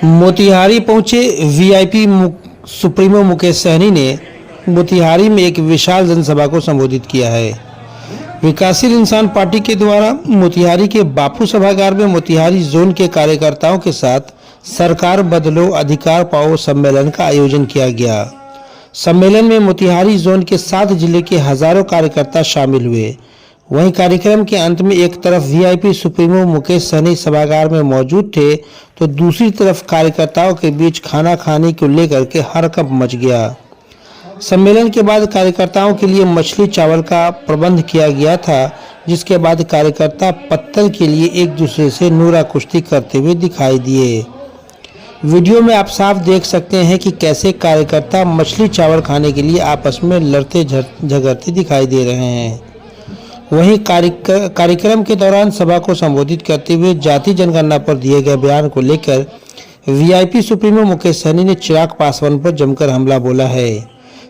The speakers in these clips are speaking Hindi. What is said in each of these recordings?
मोतिहारी पहुंचे वीआईपी सुप्रीमो मुकेश सहनी ने मोतिहारी में एक विशाल जनसभा को संबोधित किया है। विकासशील इंसान पार्टी के द्वारा मोतिहारी के बापू सभागार में मोतिहारी जोन के कार्यकर्ताओं के साथ सरकार बदलो अधिकार पाओ सम्मेलन का आयोजन किया गया। सम्मेलन में मोतिहारी जोन के 7 जिले के हजारों कार्यकर्ता शामिल हुए। वहीं कार्यक्रम के अंत में एक तरफ वीआईपी सुप्रीमो मुकेश सहनी सभागार में मौजूद थे तो दूसरी तरफ कार्यकर्ताओं के बीच खाना खाने को लेकर के हड़कंप मच गया। सम्मेलन के बाद कार्यकर्ताओं के लिए मछली चावल का प्रबंध किया गया था, जिसके बाद कार्यकर्ता पत्तल के लिए एक दूसरे से नूरा कुश्ती करते हुए दिखाई दिए। वीडियो में आप साफ देख सकते हैं कि कैसे कार्यकर्ता मछली चावल खाने के लिए आपस में लड़ते झगड़ते दिखाई दे रहे हैं। वहीं कार्यक्रम के दौरान सभा को संबोधित करते हुए जाति जनगणना पर दिए गए बयान को लेकर वीआईपी सुप्रीमो मुकेश सहनी ने चिराग पासवान पर जमकर हमला बोला है।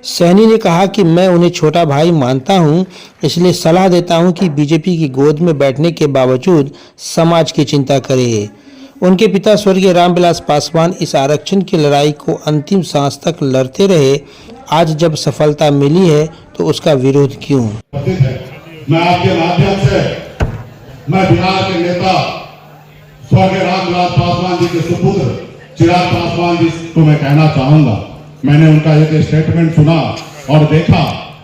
सहनी ने कहा कि मैं उन्हें छोटा भाई मानता हूं, इसलिए सलाह देता हूं कि बीजेपी की गोद में बैठने के बावजूद समाज की चिंता करे। उनके पिता स्वर्गीय रामविलास पासवान इस आरक्षण की लड़ाई को अंतिम सांस तक लड़ते रहे। आज जब सफलता मिली है तो उसका विरोध क्यों? मैं आपके माध्यम से मैं बिहार के नेता स्वर्गीय रामविलास पासवान जी के सुपुत्र चिराग पासवान जी को मैं कहना चाहूंगा। मैंने उनका एक स्टेटमेंट सुना और देखा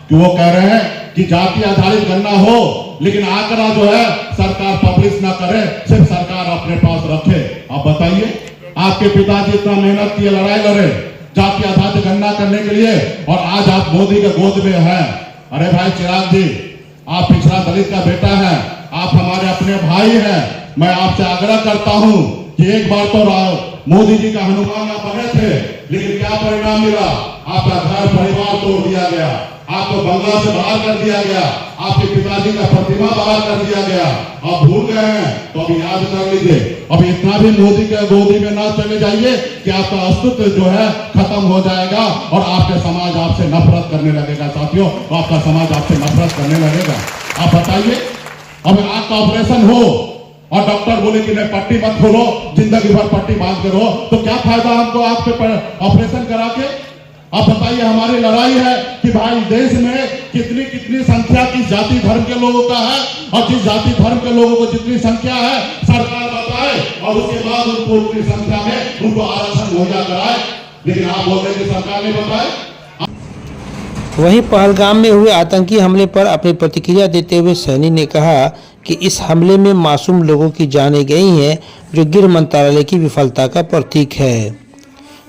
कि वो कह रहे हैं कि जाति आधारित गणना हो, लेकिन आंकड़ा जो है सरकार पब्लिश ना करे, सिर्फ सरकार अपने पास रखे। आप बताइए, आपके पिताजी इतना मेहनत किए, लड़ाई लड़े जाति आधारित गणना करने के लिए, और आज आप मोदी के गोद में हैं। अरे भाई चिराग जी, आप पिछड़ा दलित का बेटा है, आप हमारे अपने भाई हैं। मैं आपसे आग्रह करता हूं कि एक बार तो मोदी जी का हनुमान आप बने थे, लेकिन क्या परिणाम मिला? आपका घर परिवार तोड़ दिया गया, आपको बंगला से बाहर कर दिया गया, आपके पिताजी का प्रतिमा बाहर कर दिया गया। आप भूल गए हैं तो अभी याद कर लीजिए। अब इतना भी मोदी के गोदी में ना चले जाइए कि आपका अस्तित्व जो है खत्म हो जाएगा और आपके समाज आपसे नफरत करने लगेगा। साथियों, आपका समाज आपसे नफरत करने लगेगा। आप बताइए, अब आंख का ऑपरेशन हो और डॉक्टर बोले कि नहीं पट्टी मत खोलो, जिंदगी भर पट्टी बांध के रहो, तो क्या फायदा हमको आंख पे ऑपरेशन करा के? आप बताइए, हमारी लड़ाई है कि भाई देश में कितनी संख्या किस जाति धर्म के लोगों का है, और जिस जाति धर्म के लोगों को जितनी संख्या है सरकार बताए, और उसके बाद उनको उतनी संख्या में उनको आरक्षण मुहैया कराए। लेकिन आप बोल रहे कि सरकार ने बताए। वहीं पहलगाम में हुए आतंकी हमले पर अपनी प्रतिक्रिया देते हुए सहनी ने कहा कि इस हमले में मासूम लोगों की जानें गई हैं, जो गृह मंत्रालय की विफलता का प्रतीक है।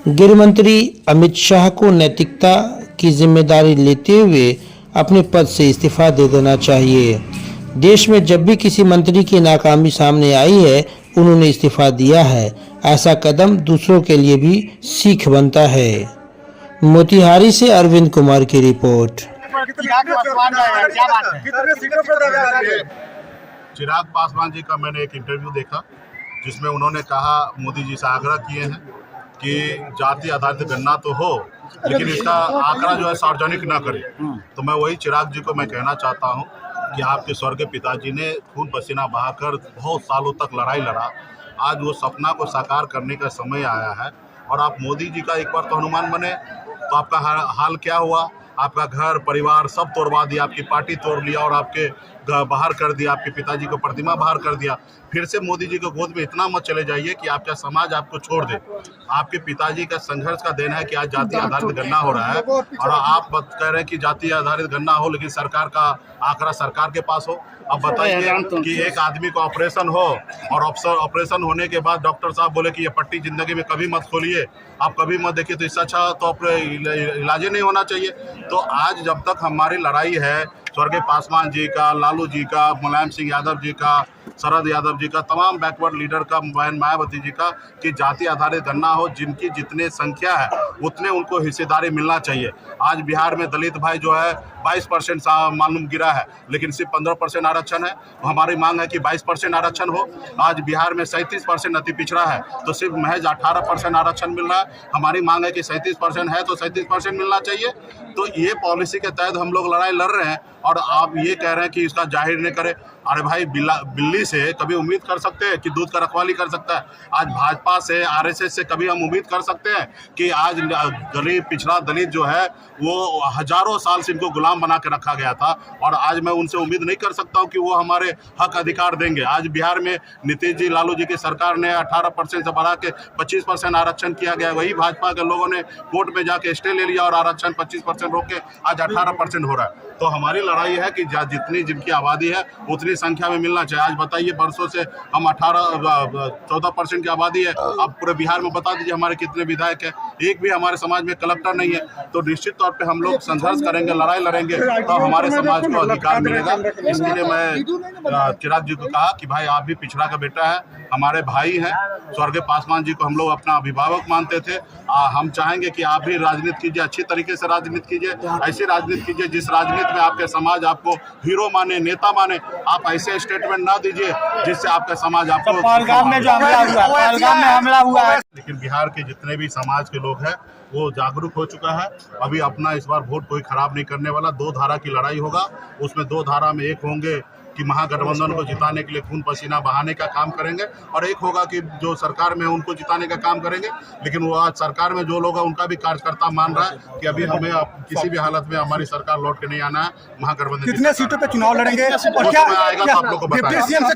गृह मंत्री अमित शाह को नैतिकता की जिम्मेदारी लेते हुए अपने पद से इस्तीफा दे देना चाहिए। देश में जब भी किसी मंत्री की नाकामी सामने आई है, उन्होंने इस्तीफा दिया है। ऐसा कदम दूसरों के लिए भी सीख बनता है। मोतिहारी से अरविंद कुमार की रिपोर्ट। चिराग पासवान जी का मैंने एक इंटरव्यू देखा, जिसमें उन्होंने कहा, मोदी जी से आग्रह किए हैं कि जाति आधारित गणना तो हो, लेकिन इसका आंकड़ा जो है सार्वजनिक ना करे। तो मैं वही चिराग जी को मैं कहना चाहता हूं कि आपके स्वर्गीय पिताजी ने खून पसीना बहाकर बहुत सालों तक लड़ाई लड़ा। आज वो सपना को साकार करने का समय आया है, और आप मोदी जी का एक बार तो हनुमान बने, तो आपका हाल क्या हुआ? आपका घर परिवार सब तोड़वा दिया, आपकी पार्टी तोड़ लिया और आपके बाहर कर दिया, आपके पिताजी को प्रतिमा बाहर कर दिया। फिर से मोदी जी के गोद में इतना मत चले जाइए कि आपका समाज आपको छोड़ दे। आपके पिताजी का संघर्ष का देन है कि आज जाति आधारित गणना हो रहा है, और आप कह रहे हैं कि जाति आधारित गणना हो, लेकिन सरकार का आंकड़ा सरकार के पास हो। अब बताइए कि एक आदमी को ऑपरेशन हो, और ऑपरेशन होने के बाद डॉक्टर साहब बोले कि ये पट्टी जिंदगी में कभी मत खोलिए, आप कभी मत देखिए, तो इससे अच्छा तो इलाज ही नहीं होना चाहिए। तो आज जब तक हमारी लड़ाई है स्वर्गीय पासवान जी का, लालू जी का, मुलायम सिंह यादव जी का, शरद यादव जी का, तमाम बैकवर्ड लीडर का, बहन मायावती जी का, कि जाति आधारित गणना हो, जिनकी जितने संख्या है उतने उनको हिस्सेदारी मिलना चाहिए। आज बिहार में दलित भाई जो है 22% मालूम गिरा है, लेकिन सिर्फ 15% आरक्षण है। हमारी मांग है कि 22% आरक्षण हो। आज बिहार में 37% अति पिछड़ा है, तो सिर्फ महज 18% आरक्षण मिल रहा है। हमारी मांग है कि 37% है तो 37% मिलना चाहिए। तो ये पॉलिसी के तहत हम लोग लड़ाई लड़ रहे हैं, और आप ये कह रहे हैं कि इसका जाहिर नहीं करें। अरे भाई बिल्ली से कभी उम्मीद कर सकते हैं कि दूध का रखवाली कर सकता है? आज भाजपा से, आरएसएस से कभी हम उम्मीद कर सकते हैं कि आज गरीब पिछड़ा दलित जो है वो हजारों साल से इनको गुलाम बना के रखा गया था, और आज मैं उनसे उम्मीद नहीं कर सकता हूं कि वो हमारे हक अधिकार देंगे। आज बिहार में नीतीश जी, लालू जी की सरकार ने 18% से बढ़ा के 25% आरक्षण किया गया। वही भाजपा के लोगों ने कोर्ट में जाके स्टे ले लिया और आरक्षण 25% रोक के आज 18% हो रहा है। तो हमारी लड़ाई है कि जितनी जिनकी आबादी है उतनी संख्या में मिलना चाहिए। आज बताइए, बरसों से हम 14% की आबादी है, अब पूरे बिहार में बता दीजिए हमारे कितने विधायक हैं, एक भी हमारे समाज में कलेक्टर नहीं है। तो निश्चित तौर पे हम लोग संघर्ष करेंगे, लड़ाई लड़ेंगे, तो हमारे समाज को अधिकार मिलेगा। इसके लिए मैं चिराग जी को कहा कि भाई आप भी पिछड़ा का बेटा है, हमारे भाई हैं। स्वर्गीय पासवान जी को हम लोग अपना अभिभावक मानते थे। हम चाहेंगे कि आप भी राजनीति कीजिए, अच्छी तरीके से राजनीति कीजिए, ऐसी राजनीति कीजिए जिस राजनीति में आपके समाज आपको हीरो माने, नेता माने। आप ऐसे स्टेटमेंट ना दीजिए जिससे आपका समाज आपको पहलगाम में जो हमला हुआ है। लेकिन बिहार के जितने भी समाज के लोग हैं वो जागरूक हो चुका है। अभी अपना इस बार वोट कोई खराब नहीं करने वाला। 2 धारा की लड़ाई होगा, उसमें 2 धारा में एक होंगे कि महागठबंधन को जिताने के लिए खून पसीना बहाने का काम करेंगे, और एक होगा कि जो सरकार में उनको जिताने का काम करेंगे। लेकिन वो आज सरकार में जो लोग हैं उनका भी कार्यकर्ता मान रहा है कि अभी हमें किसी भी हालत में हमारी सरकार लौट के नहीं आना है। महागठबंधन कितने सीटों पे चुनाव लड़ेंगे और क्या आएगा तो आप लोग को बताएंगे।